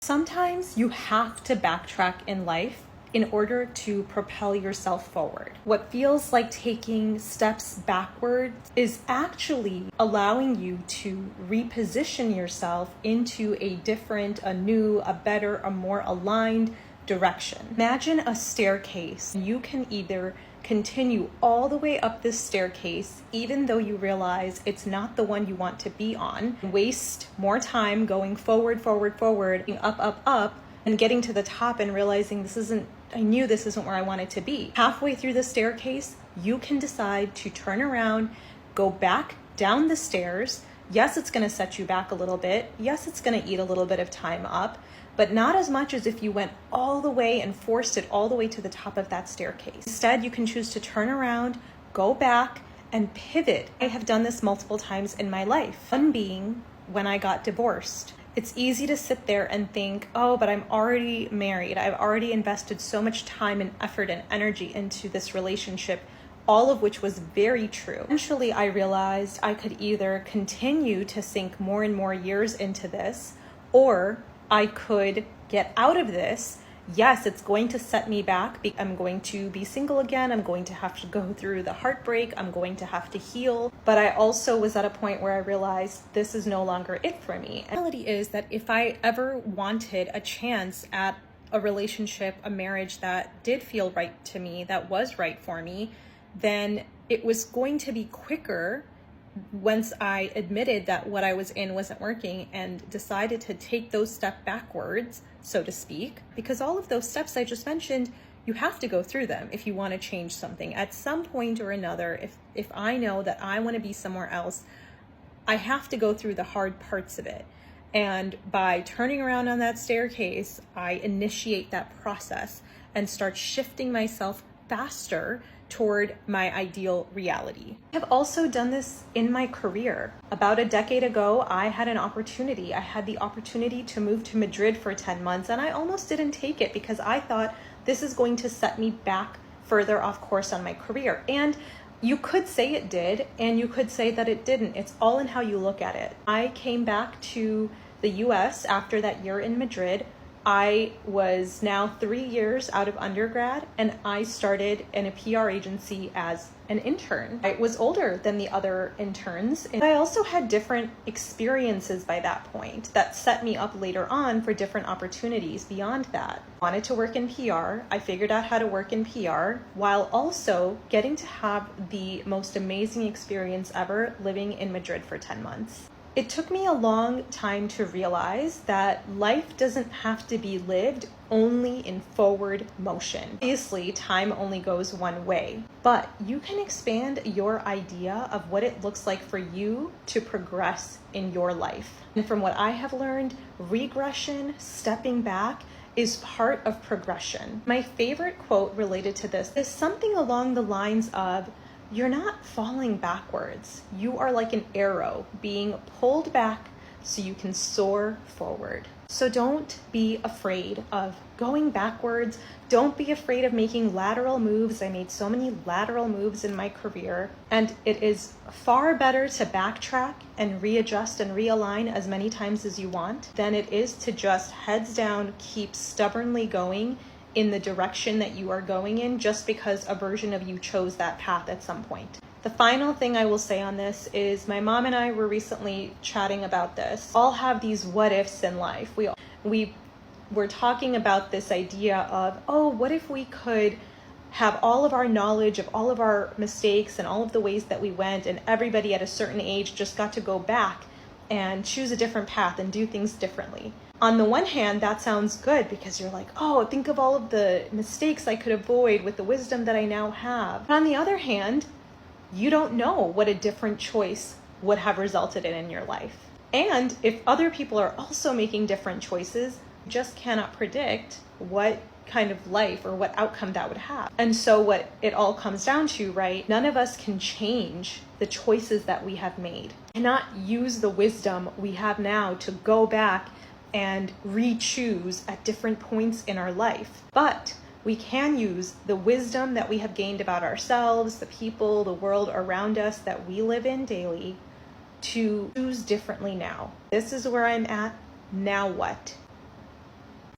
Sometimes you have to backtrack in life in order to propel yourself forward. What feels like taking steps backwards is actually allowing you to reposition yourself into a different, a new, a better, a more aligned direction. Imagine a staircase. You can either continue all the way up this staircase, even though you realize it's not the one you want to be on, waste more time going forward, up, and getting to the top and realizing I knew this isn't where I wanted to be. Halfway through the staircase, you can decide to turn around, go back down the stairs. Yes, it's going to set you back a little bit. Yes, it's going to eat a little bit of time up, but not as much as if you went all the way and forced it all the way to the top of that staircase. Instead, you can choose to turn around, go back, and pivot. I have done this multiple times in my life. One being when I got divorced. It's easy to sit there and think, oh, but I'm already married. I've already invested so much time and effort and energy into this relationship, all of which was very true. Eventually, I realized I could either continue to sink more and more years into this, or I could get out of this. Yes, it's going to set me back. I'm going to be single again. I'm going to have to go through the heartbreak. I'm going to have to heal. But I also was at a point where I realized this is no longer it for me. And the reality is that if I ever wanted a chance at a relationship, a marriage that did feel right to me, that was right for me, then it was going to be quicker once I admitted that what I was in wasn't working and decided to take those steps backwards, so to speak, because all of those steps I just mentioned, you have to go through them if you want to change something. At some point or another, if I know that I want to be somewhere else, I have to go through the hard parts of it. And by turning around on that staircase, I initiate that process and start shifting myself faster toward my ideal reality. I have also done this in my career. About a decade ago, I had the opportunity to move to Madrid for 10 months, and I almost didn't take it because I thought this is going to set me back further off course on my career. And you could say it did, and you could say that it didn't. It's all in how you look at it. I came back to the US after that year in Madrid. I was now 3 years out of undergrad, and I started in a PR agency as an intern. I was older than the other interns, and I also had different experiences by that point that set me up later on for different opportunities beyond that. I wanted to work in PR. I figured out how to work in PR while also getting to have the most amazing experience ever living in Madrid for 10 months. It took me a long time to realize that life doesn't have to be lived only in forward motion. Obviously, time only goes one way, but you can expand your idea of what it looks like for you to progress in your life. And from what I have learned, regression, stepping back, is part of progression. My favorite quote related to this is something along the lines of, you're not falling backwards. You are like an arrow being pulled back so you can soar forward. So don't be afraid of going backwards. Don't be afraid of making lateral moves. I made so many lateral moves in my career, and it is far better to backtrack and readjust and realign as many times as you want than it is to just heads down, keep stubbornly going in the direction that you are going in just because a version of you chose that path at some point. The final thing I will say on this is my mom and I were recently chatting about this. All have these what ifs in life. We were talking about this idea of, oh, what if we could have all of our knowledge of all of our mistakes and all of the ways that we went, and everybody at a certain age just got to go back and choose a different path and do things differently. On the one hand, that sounds good because you're like, oh, think of all of the mistakes I could avoid with the wisdom that I now have. But on the other hand, you don't know what a different choice would have resulted in your life. And if other people are also making different choices, you just cannot predict what kind of life or what outcome that would have. And so what it all comes down to, right? None of us can change the choices that we have made. We cannot use the wisdom we have now to go back and re-choose at different points in our life. But we can use the wisdom that we have gained about ourselves, the people, the world around us that we live in daily to choose differently now. This is where I'm at. Now what?